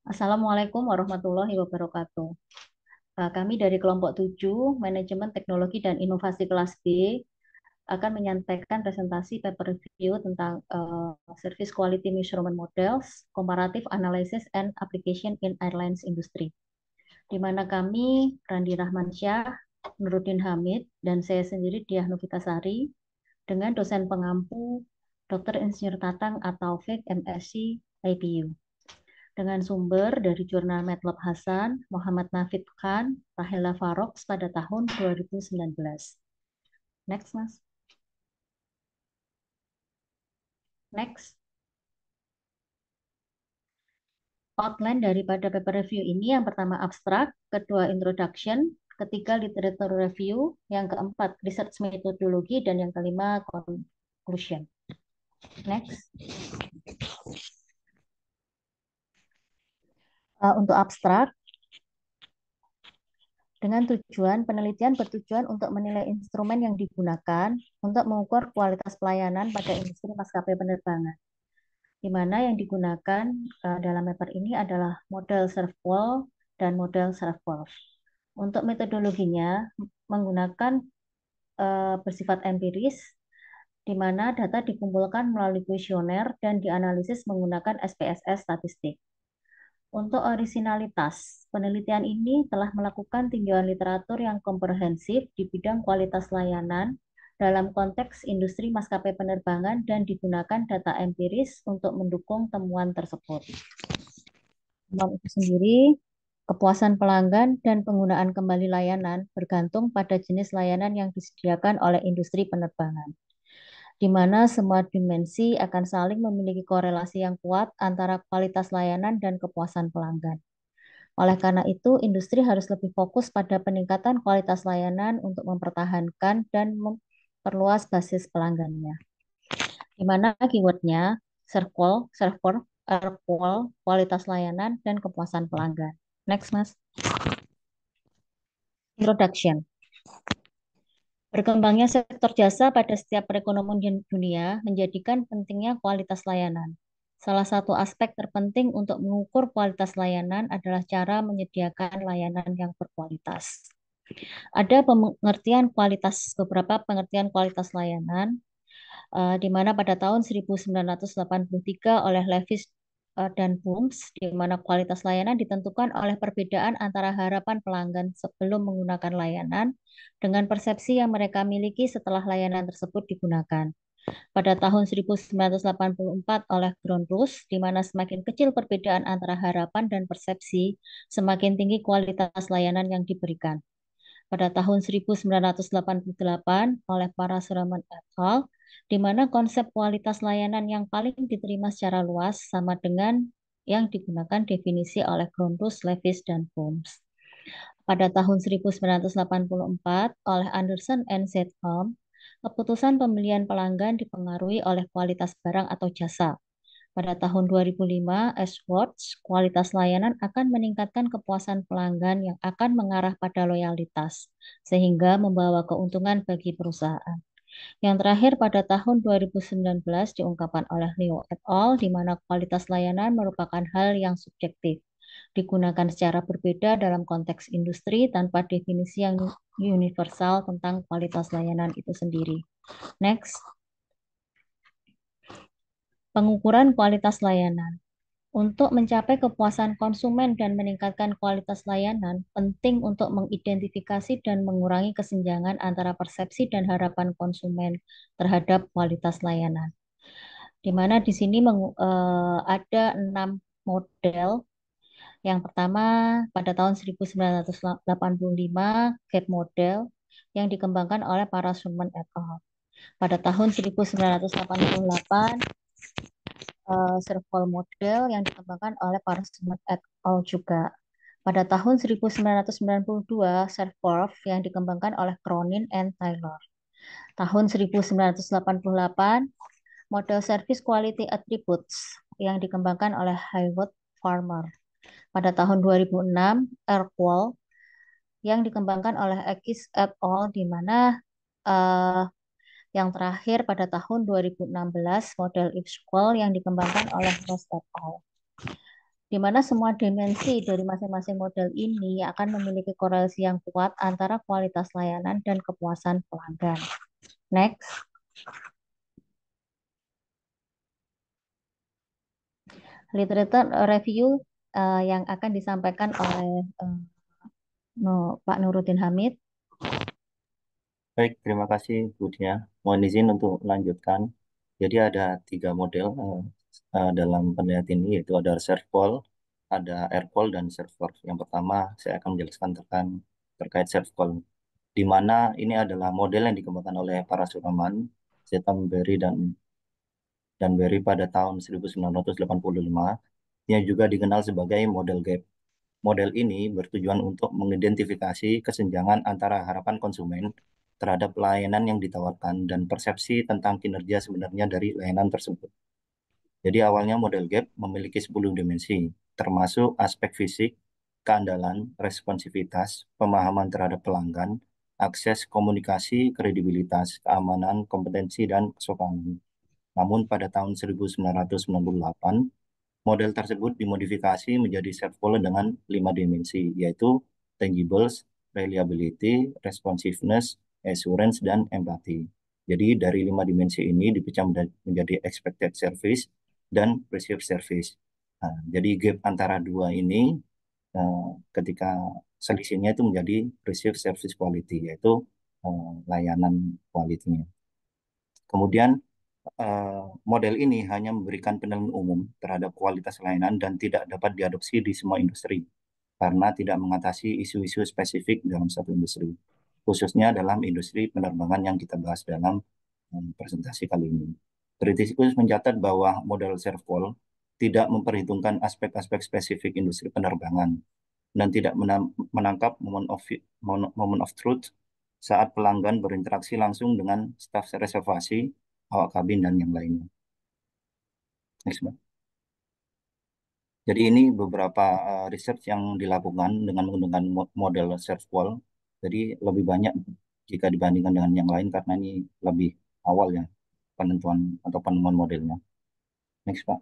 Assalamualaikum warahmatullahi wabarakatuh. Kami dari kelompok 7, Manajemen Teknologi dan Inovasi kelas B, akan menyampaikan presentasi paper review tentang Service Quality Measurement Models, Comparative Analysis and Application in Airlines Industry, di mana kami, Randi Rahmansyah, Nuruddin Hamid, dan saya sendiri, Diah Novitasari, dengan dosen pengampu Dr. Insinyur Tatang atau Taufik MSc IPU, dengan sumber dari jurnal Medlab Hasan, Muhammad Nafid Khan, Rahela Faroks pada tahun 2019. Next, Mas. Next. Outline daripada paper review ini yang pertama abstrak, kedua introduction, ketiga literature review, yang keempat research methodology, dan yang kelima conclusion. Next. Untuk abstrak, dengan tujuan penelitian bertujuan untuk menilai instrumen yang digunakan untuk mengukur kualitas pelayanan pada industri maskapai penerbangan, di mana yang digunakan dalam paper ini adalah model serve-wall dan model serve-valve. Untuk metodologinya menggunakan bersifat empiris, di mana data dikumpulkan melalui kuesioner dan dianalisis menggunakan SPSS statistik. Untuk orisinalitas, penelitian ini telah melakukan tinjauan literatur yang komprehensif di bidang kualitas layanan dalam konteks industri maskapai penerbangan dan digunakan data empiris untuk mendukung temuan tersebut. Temuan itu sendiri, kepuasan pelanggan dan penggunaan kembali layanan bergantung pada jenis layanan yang disediakan oleh industri penerbangan, di mana semua dimensi akan saling memiliki korelasi yang kuat antara kualitas layanan dan kepuasan pelanggan. Oleh karena itu, industri harus lebih fokus pada peningkatan kualitas layanan untuk mempertahankan dan memperluas basis pelanggannya. Di mana keywordnya server, airflow, kualitas layanan, dan kepuasan pelanggan. Next, Mas. Introduction. Berkembangnya sektor jasa pada setiap perekonomian dunia menjadikan pentingnya kualitas layanan. Salah satu aspek terpenting untuk mengukur kualitas layanan adalah cara menyediakan layanan yang berkualitas. Ada beberapa pengertian kualitas layanan, di mana pada tahun 1983 oleh Levis dan Booms, di mana kualitas layanan ditentukan oleh perbedaan antara harapan pelanggan sebelum menggunakan layanan dengan persepsi yang mereka miliki setelah layanan tersebut digunakan. Pada tahun 1984 oleh Groundrus, di mana semakin kecil perbedaan antara harapan dan persepsi, semakin tinggi kualitas layanan yang diberikan. Pada tahun 1988 oleh para Suraman et al., di mana konsep kualitas layanan yang paling diterima secara luas sama dengan yang digunakan definisi oleh Groundrus, Levis, dan Booms. Pada tahun 1984 oleh Anderson and Zedholm, keputusan pembelian pelanggan dipengaruhi oleh kualitas barang atau jasa. Pada tahun 2005, Ashworth, kualitas layanan akan meningkatkan kepuasan pelanggan yang akan mengarah pada loyalitas, sehingga membawa keuntungan bagi perusahaan. Yang terakhir pada tahun 2019 diungkapkan oleh Leo et al., di mana kualitas layanan merupakan hal yang subjektif, digunakan secara berbeda dalam konteks industri tanpa definisi yang universal tentang kualitas layanan itu sendiri. Next. Pengukuran kualitas layanan. Untuk mencapai kepuasan konsumen dan meningkatkan kualitas layanan, penting untuk mengidentifikasi dan mengurangi kesenjangan antara persepsi dan harapan konsumen terhadap kualitas layanan. Di mana di sini ada 6 model. Yang pertama, pada tahun 1985, gap model yang dikembangkan oleh para Schumann et al. Pada tahun 1988, serval model yang dikembangkan oleh para Smith et al. Juga. Pada tahun 1992, Serve-Valve yang dikembangkan oleh Cronin and Taylor. Tahun 1988, model Service Quality Attributes yang dikembangkan oleh Haywood Farmer. Pada tahun 2006, Airqual yang dikembangkan oleh Ekis et al., di mana yang terakhir pada tahun 2016 model Ipsqual yang dikembangkan oleh Ross et al. di mana semua dimensi dari masing-masing model ini akan memiliki korelasi yang kuat antara kualitas layanan dan kepuasan pelanggan. Next, literature review yang akan disampaikan oleh Pak Nuruddin Hamid. Baik, terima kasih Bu Dia. Mohon izin untuk melanjutkan. Jadi ada 3 model dalam penelitian ini, yaitu ada reserve call, ada air call, dan server. Yang pertama, saya akan menjelaskan terkait serve call, di mana ini adalah model yang dikembangkan oleh para Suraman, Zeton Berry dan Berry pada tahun 1985, yang juga dikenal sebagai model gap. Model ini bertujuan untuk mengidentifikasi kesenjangan antara harapan konsumen terhadap layanan yang ditawarkan dan persepsi tentang kinerja sebenarnya dari layanan tersebut. Jadi awalnya model gap memiliki 10 dimensi, termasuk aspek fisik, keandalan, responsivitas, pemahaman terhadap pelanggan, akses, komunikasi, kredibilitas, keamanan, kompetensi, dan kesopanan. Namun pada tahun 1998, model tersebut dimodifikasi menjadi servole dengan 5 dimensi, yaitu tangibles, reliability, responsiveness, assurance, dan empathy. Jadi dari 5 dimensi ini dipecah menjadi expected service dan perceived service. Nah, jadi gap antara dua ini eh, ketika selisihnya itu menjadi perceived service quality, yaitu layanan kualitinya. Kemudian model ini hanya memberikan penilaian umum terhadap kualitas layanan dan tidak dapat diadopsi di semua industri karena tidak mengatasi isu-isu spesifik dalam satu industri, khususnya dalam industri penerbangan yang kita bahas dalam presentasi kali ini. Kritikus mencatat bahwa model servol tidak memperhitungkan aspek-aspek spesifik industri penerbangan dan tidak menangkap moment of truth saat pelanggan berinteraksi langsung dengan staf reservasi, awak kabin, dan yang lainnya. Next, Mbak. Jadi ini beberapa research yang dilakukan dengan menggunakan model search wall. Jadi lebih banyak jika dibandingkan dengan yang lain karena ini lebih awal ya penentuan atau penemuan modelnya. Next, Pak.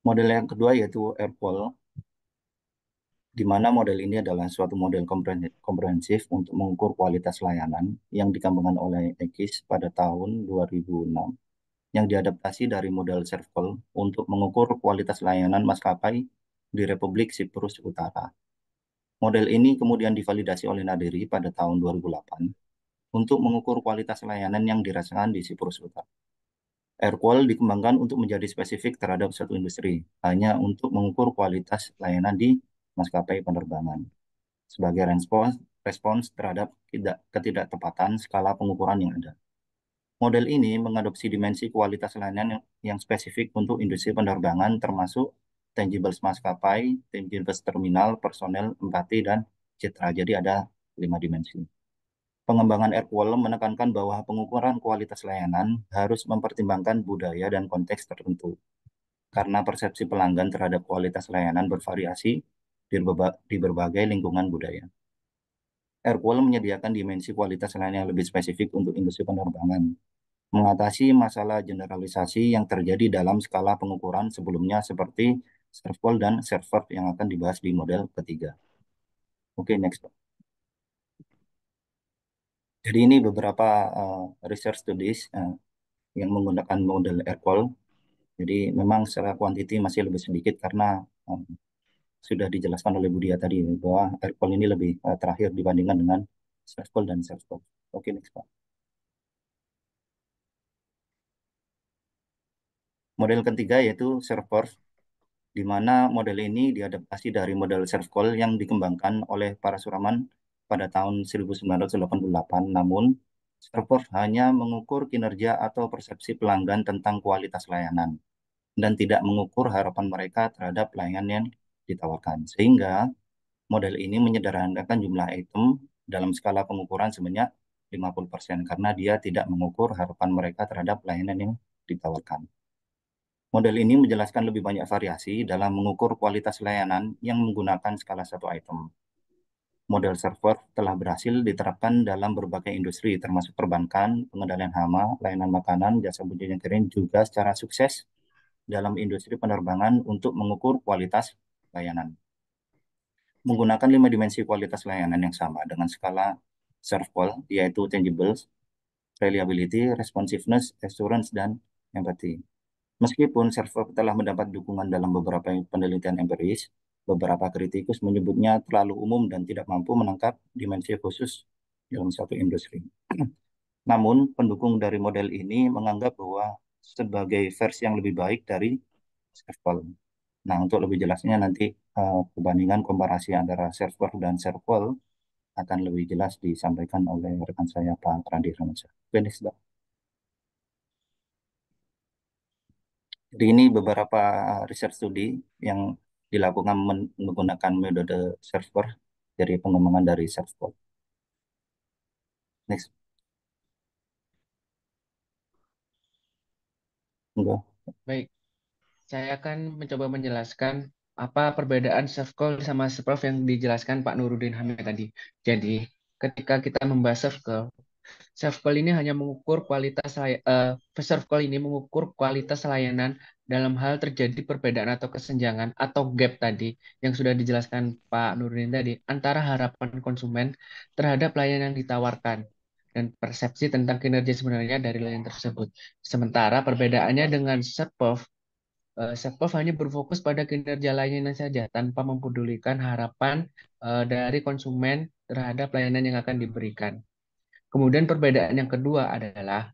Model yang kedua yaitu Airpol, di mana model ini adalah suatu model komprehensif untuk mengukur kualitas layanan yang dikembangkan oleh Ekis pada tahun 2006, yang diadaptasi dari model Servol untuk mengukur kualitas layanan maskapai di Republik Siprus Utara. Model ini kemudian divalidasi oleh Naderi pada tahun 2008 untuk mengukur kualitas layanan yang dirasakan di Siprus Utara. Airqual dikembangkan untuk menjadi spesifik terhadap satu industri, hanya untuk mengukur kualitas layanan di maskapai penerbangan sebagai respons terhadap ketidaktepatan skala pengukuran yang ada. Model ini mengadopsi dimensi kualitas layanan yang spesifik untuk industri penerbangan termasuk tangibles maskapai, tangibles terminal, personel, empati, dan citra. Jadi ada 5 dimensi. Pengembangan Airqualem menekankan bahwa pengukuran kualitas layanan harus mempertimbangkan budaya dan konteks tertentu, karena persepsi pelanggan terhadap kualitas layanan bervariasi di berbagai lingkungan budaya. Airqualem menyediakan dimensi kualitas layanan yang lebih spesifik untuk industri penerbangan, mengatasi masalah generalisasi yang terjadi dalam skala pengukuran sebelumnya seperti servol dan server yang akan dibahas di model ketiga. Oke, next, Pak. Jadi ini beberapa research studies yang menggunakan model Airqual. Jadi memang secara kuantiti masih lebih sedikit karena sudah dijelaskan oleh Budia tadi bahwa Airqual ini lebih terakhir dibandingkan dengan servol dan servol. Oke, next, Pak. Model ketiga yaitu server, di mana model ini diadaptasi dari model serve call yang dikembangkan oleh para suraman pada tahun 1988. Namun, server hanya mengukur kinerja atau persepsi pelanggan tentang kualitas layanan dan tidak mengukur harapan mereka terhadap layanan yang ditawarkan. Sehingga model ini menyederhanakan jumlah item dalam skala pengukuran sebanyak 50% karena dia tidak mengukur harapan mereka terhadap layanan yang ditawarkan. Model ini menjelaskan lebih banyak variasi dalam mengukur kualitas layanan yang menggunakan skala satu item. Model server telah berhasil diterapkan dalam berbagai industri, termasuk perbankan, pengendalian hama, layanan makanan, jasa pencucian piring juga secara sukses dalam industri penerbangan untuk mengukur kualitas layanan. Menggunakan 5 dimensi kualitas layanan yang sama dengan skala SERVQUAL, yaitu tangibles, reliability, responsiveness, assurance, dan empathy. Meskipun server telah mendapat dukungan dalam beberapa penelitian empiris, beberapa kritikus menyebutnya terlalu umum dan tidak mampu menangkap dimensi khusus dalam satu industri. Namun, pendukung dari model ini menganggap bahwa sebagai versi yang lebih baik dari server. Nah, untuk lebih jelasnya nanti perbandingan komparasi antara server dan server akan lebih jelas disampaikan oleh rekan saya Pak Randi Ramansyah. Oke, jadi ini beberapa research studi yang dilakukan menggunakan metode server dari pengembangan dari server. Next, enggak. Baik, saya akan mencoba menjelaskan apa perbedaan serve call sama serve yang dijelaskan Pak Nurudin Hamid tadi. Jadi, ketika kita membahas serve call, serve call ini hanya mengukur serve call ini mengukur kualitas layanan dalam hal terjadi perbedaan atau kesenjangan atau gap tadi yang sudah dijelaskan Pak Nurudin tadi antara harapan konsumen terhadap layanan yang ditawarkan dan persepsi tentang kinerja sebenarnya dari layanan tersebut. Sementara perbedaannya dengan serve Setpov hanya berfokus pada kinerja layanan saja tanpa mempedulikan harapan dari konsumen terhadap layanan yang akan diberikan. Kemudian perbedaan yang kedua adalah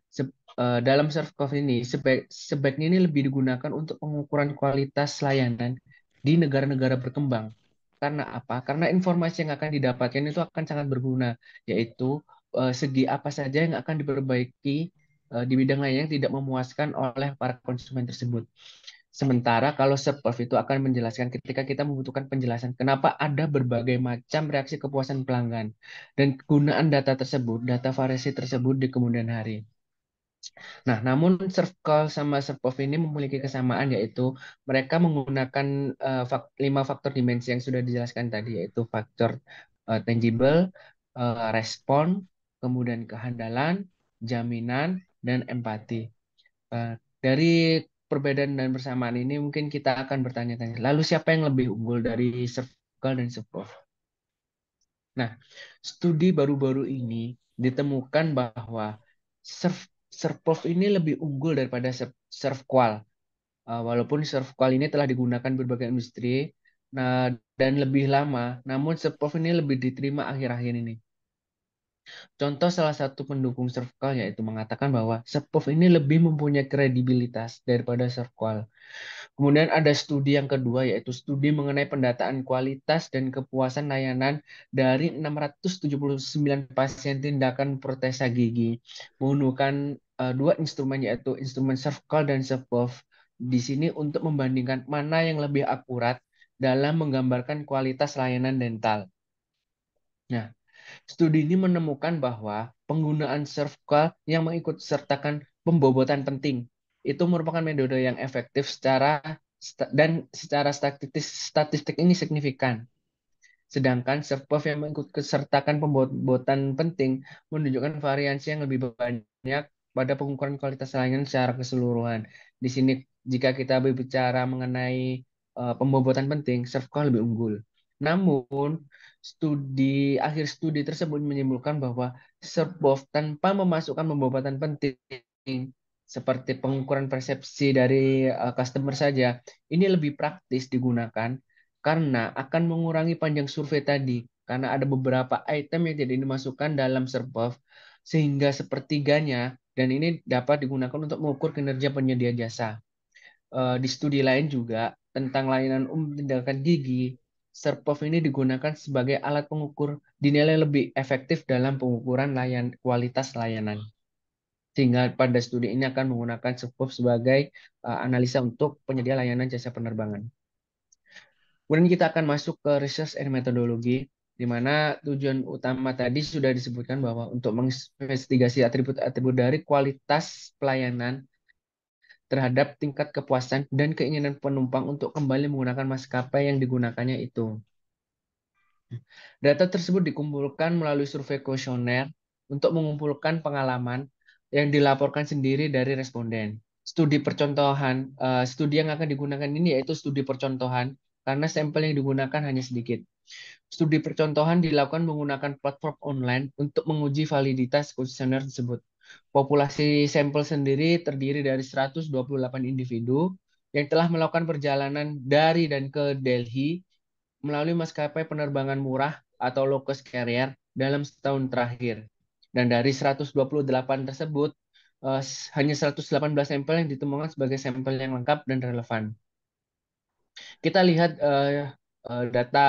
dalam ServCov ini sebaiknya ini lebih digunakan untuk pengukuran kualitas layanan di negara-negara berkembang. Karena apa? Karena informasi yang akan didapatkan itu akan sangat berguna, yaitu segi apa saja yang akan diperbaiki di bidang lain yang tidak memuaskan oleh para konsumen tersebut. Sementara kalau serve itu akan menjelaskan ketika kita membutuhkan penjelasan kenapa ada berbagai macam reaksi kepuasan pelanggan dan kegunaan data tersebut, data variasi tersebut di kemudian hari. Nah, namun serve call sama serve ini memiliki kesamaan yaitu mereka menggunakan 5 faktor dimensi yang sudah dijelaskan tadi yaitu faktor tangible, respon, kemudian kehandalan, jaminan, dan empati. Dari perbedaan dan persamaan ini mungkin kita akan bertanya-tanya, lalu siapa yang lebih unggul dari Circle dan Serpov? Nah, studi baru-baru ini ditemukan bahwa Serpov ini lebih unggul daripada ServQual. Walaupun ServQual ini telah digunakan berbagai industri nah, dan lebih lama, namun Serpov ini lebih diterima akhir-akhir ini. Contoh salah satu pendukung ServQual yaitu mengatakan bahwa Serpov ini lebih mempunyai kredibilitas daripada ServQual. Kemudian ada studi yang kedua yaitu studi mengenai pendataan kualitas dan kepuasan layanan dari 679 pasien tindakan protesa gigi menggunakan dua instrumen yaitu instrumen ServCall dan ServPov di sini untuk membandingkan mana yang lebih akurat dalam menggambarkan kualitas layanan dental. Nah, studi ini menemukan bahwa penggunaan ServCall yang mengikut sertakan pembobotan penting itu merupakan metode yang efektif dan secara statistik ini signifikan. Sedangkan ServPov yang mengikut sertakan pembobotan penting menunjukkan variasi yang lebih banyak pada pengukuran kualitas layanan secara keseluruhan. Di sini jika kita berbicara mengenai pembobotan penting, ServCall lebih unggul. Namun, akhir studi tersebut menyimpulkan bahwa ServPov tanpa memasukkan pembobotan penting seperti pengukuran persepsi dari customer saja, ini lebih praktis digunakan karena akan mengurangi panjang survei tadi. Karena ada beberapa item yang tidak dimasukkan dalam ServPov sehingga sepertiganya dan ini dapat digunakan untuk mengukur kinerja penyedia jasa. Di studi lain juga tentang layanan tindakan gigi, ServPov ini digunakan sebagai alat pengukur dinilai lebih efektif dalam pengukuran kualitas layanan. Sehingga pada studi ini akan menggunakan ServPov sebagai analisa untuk penyedia layanan jasa penerbangan. Kemudian kita akan masuk ke research and methodology, di mana tujuan utama tadi sudah disebutkan bahwa untuk menginvestigasi atribut-atribut dari kualitas pelayanan terhadap tingkat kepuasan dan keinginan penumpang untuk kembali menggunakan maskapai yang digunakannya itu. Data tersebut dikumpulkan melalui survei kuesioner untuk mengumpulkan pengalaman yang dilaporkan sendiri dari responden. studi percontohan. Studi yang akan digunakan ini yaitu studi percontohan karena sampel yang digunakan hanya sedikit. Studi percontohan dilakukan menggunakan platform online untuk menguji validitas kuesioner tersebut. Populasi sampel sendiri terdiri dari 128 individu yang telah melakukan perjalanan dari dan ke Delhi melalui maskapai penerbangan murah atau low cost carrier dalam setahun terakhir. Dan dari 128 tersebut, hanya 118 sampel yang ditemukan sebagai sampel yang lengkap dan relevan. Kita lihat data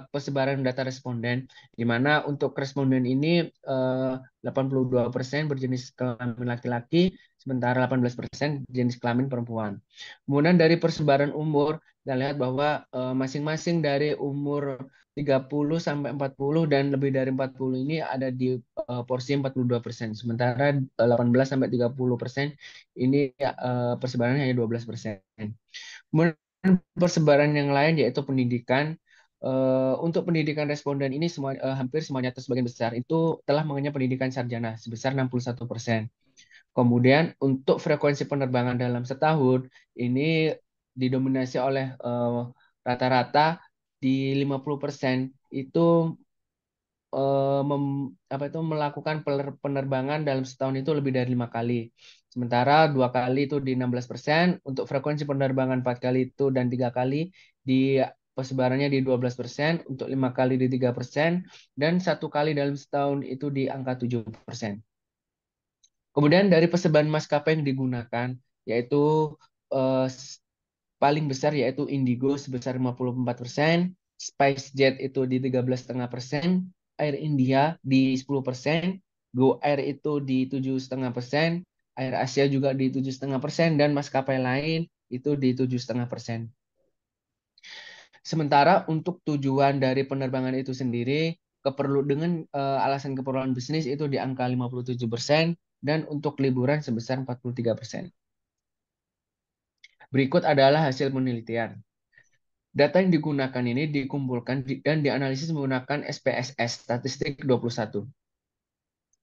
persebaran data responden, di mana untuk responden ini 82% berjenis kelamin laki-laki, sementara 18% jenis kelamin perempuan. Kemudian dari persebaran umur, kita lihat bahwa masing-masing dari umur 30 sampai 40 dan lebih dari 40 ini ada di porsi 42%. Sementara 18 sampai 30% ini persebarannya hanya 12%. Kemudian persebaran yang lain yaitu pendidikan. Untuk pendidikan responden ini hampir semuanya atau sebagian besar itu telah mengenyam pendidikan sarjana sebesar 61%. Kemudian untuk frekuensi penerbangan dalam setahun ini didominasi oleh rata-rata di 50% itu melakukan penerbangan dalam setahun itu lebih dari 5 kali. Sementara 2 kali itu di 16%, untuk frekuensi penerbangan 4 kali itu dan 3 kali di persebarannya di 12%, untuk 5 kali di 3%, dan 1 kali dalam setahun itu di angka 7%. Kemudian dari persebaran maskapai yang digunakan, yaitu eh, paling besar yaitu Indigo sebesar 54%, SpiceJet itu di 13,5%, Air India di 10%, Go Air itu di 7,5%, Air Asia juga di 7,5%, dan maskapai lain itu di 7,5%. Sementara untuk tujuan dari penerbangan itu sendiri, dengan alasan keperluan bisnis itu di angka 57%, dan untuk liburan sebesar 43%. Berikut adalah hasil penelitian. Data yang digunakan ini dikumpulkan dan dianalisis menggunakan SPSS, Statistik 21.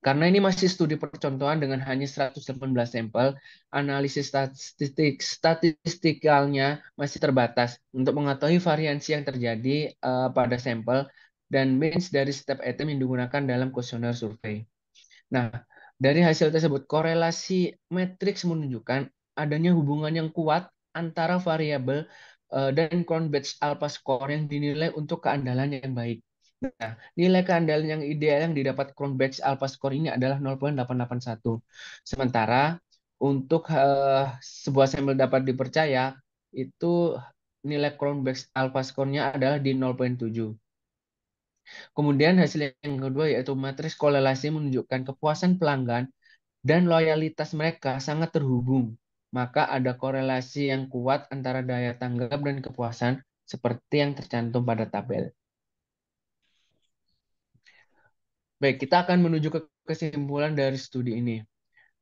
Karena ini masih studi percontohan dengan hanya 118 sampel, analisis statistikalnya masih terbatas untuk mengetahui variansi yang terjadi pada sampel dan means dari setiap item yang digunakan dalam kuesioner survei. Nah, dari hasil tersebut, korelasi matriks menunjukkan adanya hubungan yang kuat antara variabel dan Cronbach's alpha score yang dinilai untuk keandalan yang baik. Nah, nilai keandalan yang ideal yang didapat Cronbach's alpha score ini adalah 0,881. Sementara untuk sebuah sampel dapat dipercaya, itu nilai Cronbach's alpha score-nya adalah di 0,7. Kemudian hasil yang kedua yaitu matriks korelasi menunjukkan kepuasan pelanggan dan loyalitas mereka sangat terhubung. Maka ada korelasi yang kuat antara daya tanggap dan kepuasan seperti yang tercantum pada tabel. Baik, kita akan menuju ke kesimpulan dari studi ini.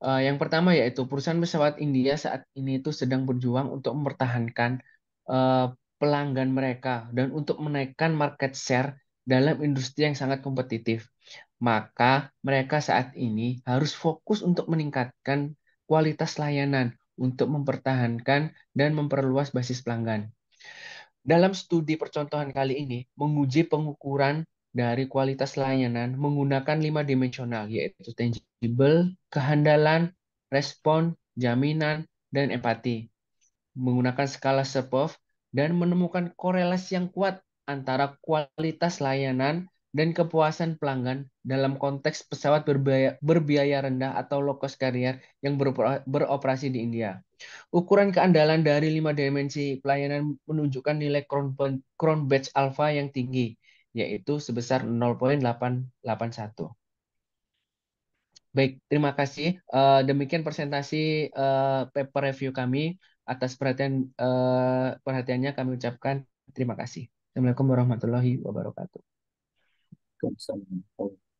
Yang pertama yaitu perusahaan pesawat India saat ini itu sedang berjuang untuk mempertahankan eh, pelanggan mereka dan untuk menaikkan market share dalam industri yang sangat kompetitif. Maka mereka saat ini harus fokus untuk meningkatkan kualitas layanan untuk mempertahankan dan memperluas basis pelanggan. Dalam studi percontohan kali ini, menguji pengukuran dari kualitas layanan menggunakan 5 dimensional, yaitu tangible, kehandalan, respon, jaminan, dan empati. Menggunakan skala Serpov dan menemukan korelasi yang kuat antara kualitas layanan dan kepuasan pelanggan dalam konteks pesawat berbiaya rendah atau low cost carrier yang beroperasi di India. Ukuran keandalan dari 5 dimensi pelayanan menunjukkan nilai Cronbach's alpha yang tinggi, yaitu sebesar 0,881. Baik, terima kasih. Demikian presentasi paper review kami. Atas perhatiannya kami ucapkan terima kasih. Assalamualaikum warahmatullahi wabarakatuh. Waalaikumsalam.